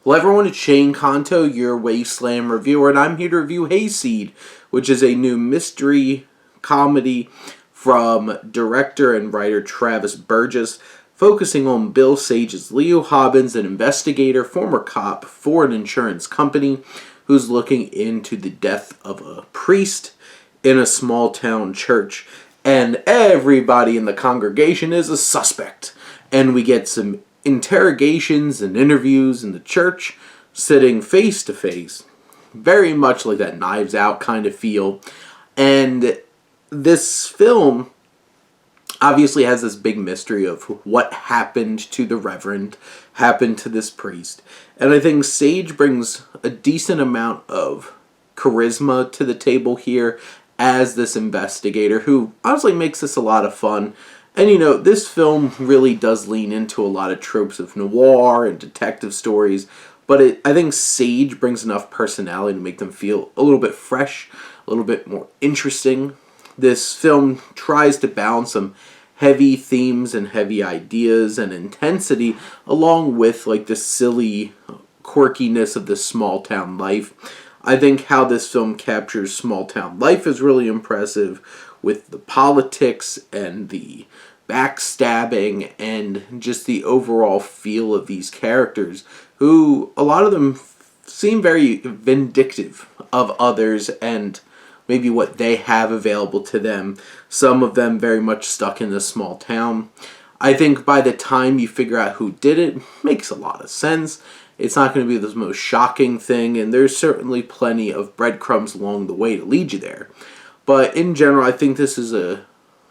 Hello everyone, it's Shane Kanto, your Wasteland reviewer, and I'm here to review Hayseed, which is a new mystery comedy from director and writer Travis Burgess, focusing on Bill Sage's Leo Hobbins, an investigator, former cop for an insurance company, who's looking into the death of a priest in a small town church, and everybody in the congregation is a suspect. And we get some interrogations and interviews in the church, sitting face to face, very much like that Knives Out kind of feel. And this film obviously has this big mystery of what happened to the reverend, happened to this priest. And I think Sage brings a decent amount of charisma to the table here as this investigator, who honestly makes this a lot of fun. And you know, this film really does lean into a lot of tropes of noir and detective stories, but I think Sage brings enough personality to make them feel a little bit fresh, a little bit more interesting. This film tries to balance some heavy themes and heavy ideas and intensity, along with like the silly quirkiness of this small town life. I think how this film captures small town life is really impressive, with the politics and the backstabbing and just the overall feel of these characters, who a lot of them seem very vindictive of others and maybe what they have available to them. Some of them very much stuck in this small town. I think by the time you figure out who did it, makes a lot of sense. It's not going to be the most shocking thing, and there's certainly plenty of breadcrumbs along the way to lead you there. But in general, I think this is a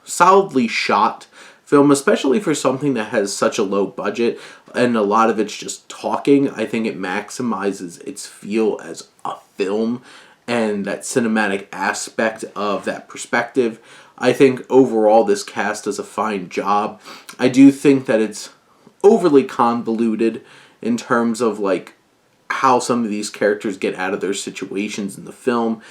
solidly shot film, especially for something that has such a low budget and a lot of it's just talking. I think it maximizes its feel as a film and that cinematic aspect of that perspective. I think overall this cast does a fine job. I do think that it's overly convoluted in terms of like how some of these characters get out of their situations in the film,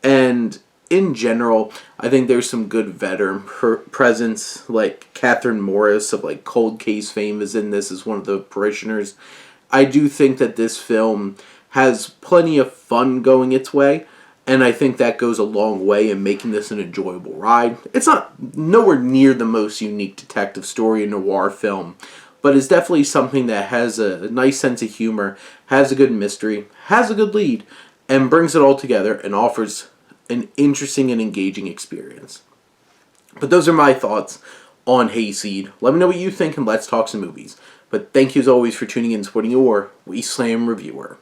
and in general, I think there's some good veteran presence, like Catherine Morris of like Cold Case fame is in this as one of the parishioners. I do think that this film has plenty of fun going its way, and I think that goes a long way in making this an enjoyable ride. It's not nowhere near the most unique detective story in noir film, but it's definitely something that has a nice sense of humor, has a good mystery, has a good lead, and brings it all together and offers an interesting and engaging experience. But those are my thoughts on Hayseed. Let me know what you think and let's talk some movies. But thank you as always for tuning in and supporting your Wasteland reviewer.